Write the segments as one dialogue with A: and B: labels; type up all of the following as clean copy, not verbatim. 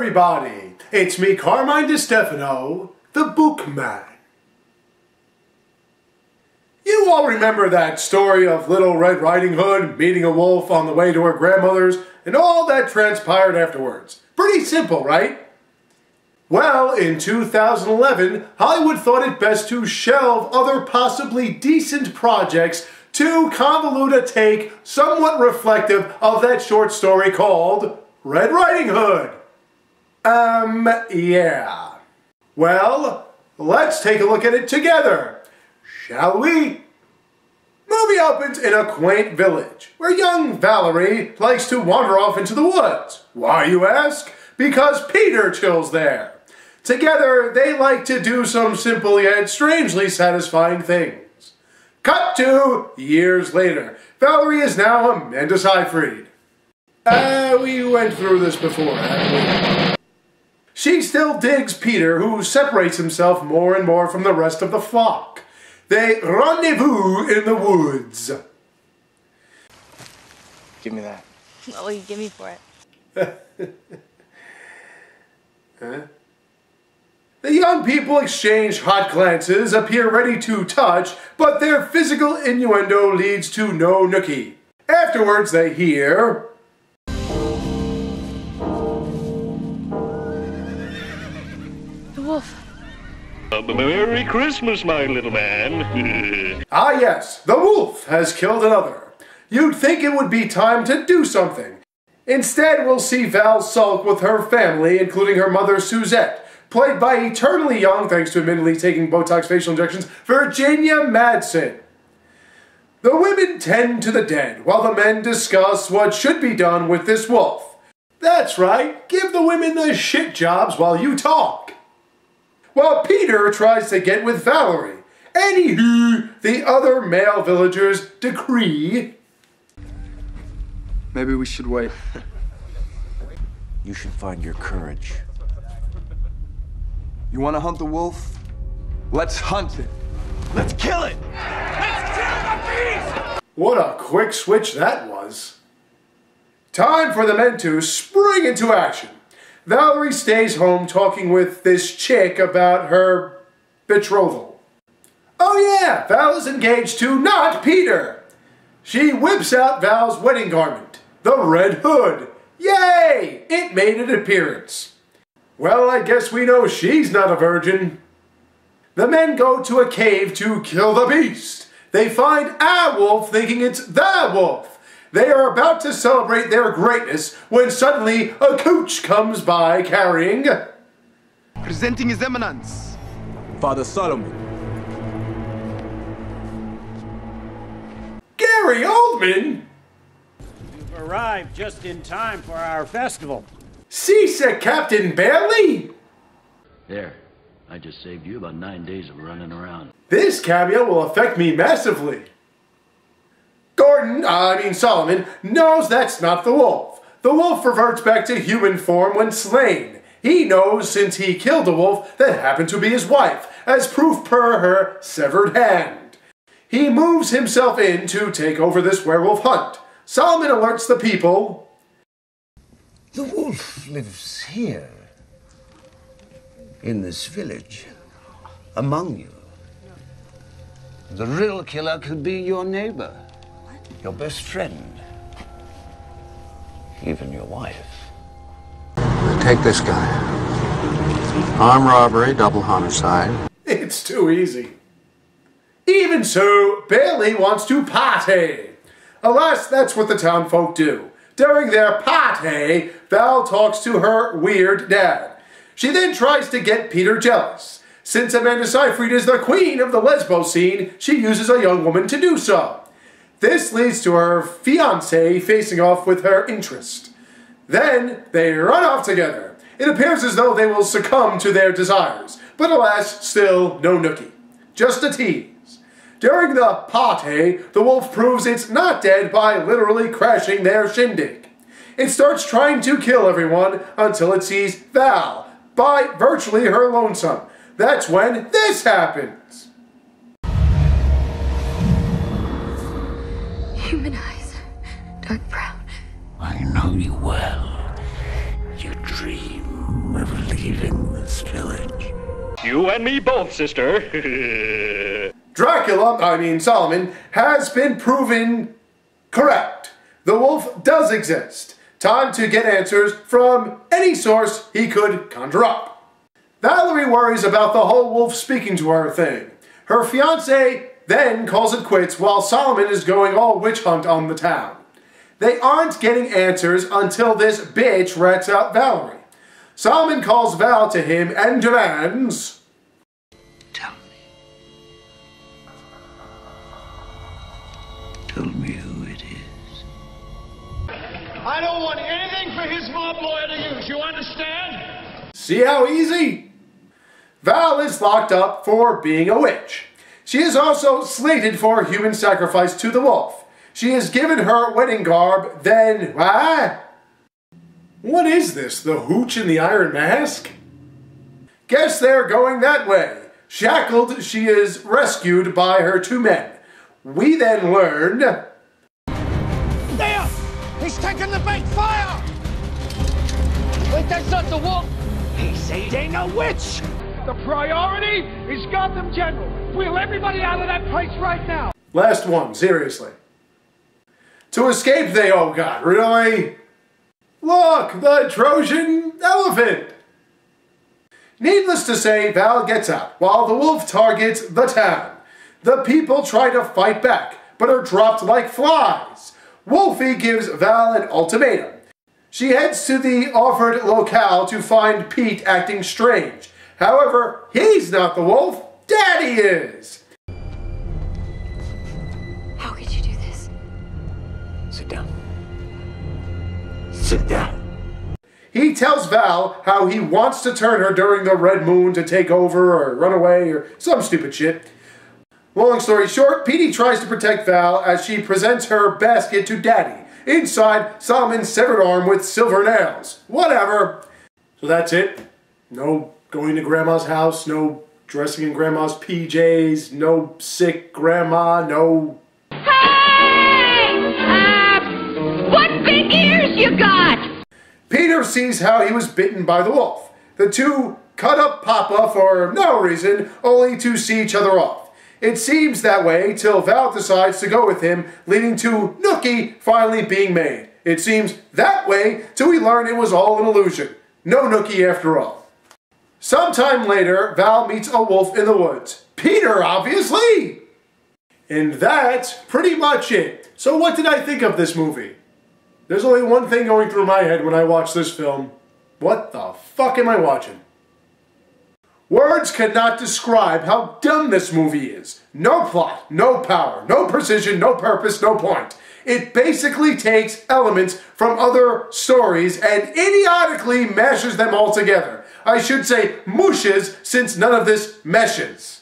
A: everybody! It's me, Carmine DeStefano, the Bookman. You all remember that story of Little Red Riding Hood meeting a wolf on the way to her grandmother's and all that transpired afterwards. Pretty simple, right? Well, in 2011, Hollywood thought it best to shelve other possibly decent projects to convolute a take somewhat reflective of that short story called Red Riding Hood. Yeah. Well, let's take a look at it together, shall we? Movie opens in a quaint village, where young Valerie likes to wander off into the woods. Why, you ask? Because Peter chills there. Together, they like to do some simple yet strangely satisfying things. Cut to years later. Valerie is now Amanda Seyfried. We went through this before, haven't we? She still digs Peter, who separates himself more and more from the rest of the flock. They rendezvous in the woods.
B: Give me that.
C: What will you give me for it?
A: Huh? The young people exchange hot glances, appear ready to touch, but their physical innuendo leads to no nookie. Afterwards, they hear...
C: The wolf.
D: Merry Christmas, my little man.
A: Ah yes, the wolf has killed another. You'd think it would be time to do something. Instead, we'll see Val sulk with her family, including her mother Suzette, played by eternally young, thanks to admittedly taking Botox facial injections, Virginia Madsen. The women tend to the dead, while the men discuss what should be done with this wolf. That's right, give the women the shit jobs while you talk. While Peter tries to get with Valerie. Anywho, the other male villagers decree...
B: Maybe we should wait.
E: You should find your courage.
B: You want to hunt the wolf? Let's hunt it.
E: Let's kill it!
D: Let's kill the beast!
A: What a quick switch that was. Time for the men to spring into action. Valerie stays home talking with this chick about her betrothal. Oh yeah, Val is engaged to not Peter. She whips out Val's wedding garment, the red hood. Yay! It made an appearance. Well, I guess we know she's not a virgin. The men go to a cave to kill the beast. They find a wolf thinking it's the wolf. They are about to celebrate their greatness when suddenly a coach comes by carrying...
B: Presenting His Eminence, Father Solomon.
A: Gary Oldman?
F: You've arrived just in time for our festival.
A: Seasick Captain Bailey?
G: There. I just saved you about 9 days of running around.
A: This cameo will affect me massively. Solomon, knows that's not the wolf. The wolf reverts back to human form when slain. He knows since he killed a wolf that happened to be his wife, as proof per her severed hand. He moves himself in to take over this werewolf hunt. Solomon alerts the people.
E: The wolf lives here, in this village, among you. The real killer could be your neighbor, your best friend, even your wife.
H: Take this guy. Armed robbery, double homicide.
A: It's too easy. Even so, Bailey wants to party. Alas, that's what the townfolk do. During their party, Val talks to her weird dad. She then tries to get Peter jealous. Since Amanda Seyfried is the queen of the lesbo scene, she uses a young woman to do so. This leads to her fiancé facing off with her interest. Then they run off together. It appears as though they will succumb to their desires, but alas, still no nookie. Just a tease. During the party, the wolf proves it's not dead by literally crashing their shindig. It starts trying to kill everyone until it sees Val, by virtually her lonesome. That's when this happens.
C: Human eyes. Dark brown.
E: I know you well. You dream.
H: time of leaving this village.
D: You and me both, sister.
A: Solomon, has been proven correct. The wolf does exist. Time to get answers from any source he could conjure up. Valerie worries about the whole wolf speaking to her thing. Her fiancé then calls it quits while Solomon is going all witch hunt on the town. They aren't getting answers until this bitch rats out Valerie. Solomon calls Val to him and demands,
E: Tell me who it is.
I: I don't want anything for his mob lawyer to use, you understand?
A: see how easy? Val is locked up for being a witch. She is also slated for human sacrifice to the wolf. She is given her wedding garb, then... What is this, the hooch in the iron mask? Guess they're going that way. Shackled, she is rescued by her two men. We then learn...
I: There! He's taking the bait! Fire!
J: Wait, that's not the wolf!
I: He said he ain't no witch! The priority is Gotham General. Wheel everybody out of that place right now!
A: Last one, seriously. To escape they... Oh god, really? Look, the Trojan elephant! Needless to say, Val gets out, while the wolf targets the town. The people try to fight back, but are dropped like flies. Wolfie gives Val an ultimatum. She heads to the offered locale to find Pete acting strange. However, he's not the wolf, Daddy is!
C: How could you do this?
H: Sit down. Sit down.
A: He tells Val how he wants to turn her during the Red Moon to take over or run away or some stupid shit. Long story short, Petey tries to protect Val as she presents her basket to Daddy. Inside, Solomon's severed arm with silver nails. Whatever. So that's it. No going to Grandma's house, no dressing in Grandma's PJs, no sick Grandma, no...
K: Hey! What big ears you got?
A: Peter sees how he was bitten by the wolf. The two cut up Papa for no reason, only to see each other off. It seems that way till Val decides to go with him, leading to Nookie finally being made. It seems that way till we learn it was all an illusion. No Nookie after all. Sometime later, Val meets a wolf in the woods. Peter, obviously! And that's pretty much it. So what did I think of this movie? There's only one thing going through my head when I watch this film. What the fuck am I watching? Words cannot describe how dumb this movie is. No plot, no power, no precision, no purpose, no point. It basically takes elements from other stories and idiotically mashes them all together. I should say mooshes, since none of this meshes.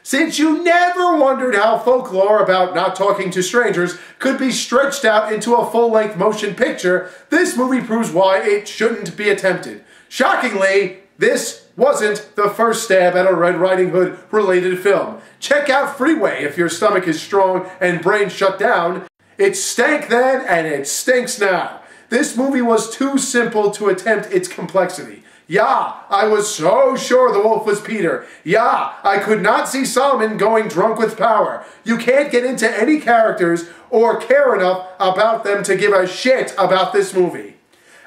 A: Since you never wondered how folklore about not talking to strangers could be stretched out into a full-length motion picture, this movie proves why it shouldn't be attempted. Shockingly, this wasn't the first stab at a Red Riding Hood related film. Check out Freeway if your stomach is strong and brain shut down. It stank then and it stinks now. This movie was too simple to attempt its complexity. Yeah, I was so sure the wolf was Peter. Yeah, I could not see Solomon going drunk with power. You can't get into any characters or care enough about them to give a shit about this movie.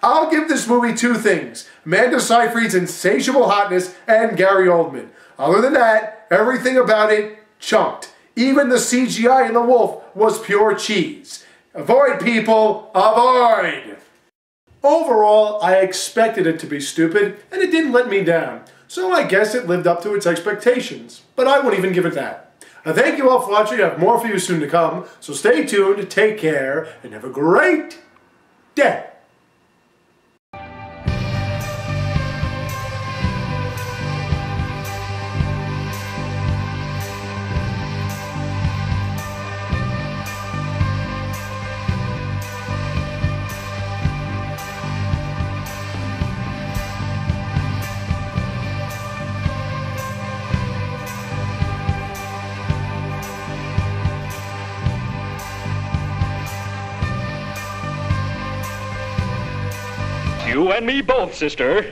A: I'll give this movie two things: Amanda Seyfried's insatiable hotness and Gary Oldman. Other than that, everything about it chunked. Even the CGI in the wolf was pure cheese. Avoid, people, avoid! Overall, I expected it to be stupid, and it didn't let me down. So I guess it lived up to its expectations. But I won't even give it that. I thank you all for watching. I have more for you soon to come. So stay tuned, take care, and have a great day.
D: You and me both, sister.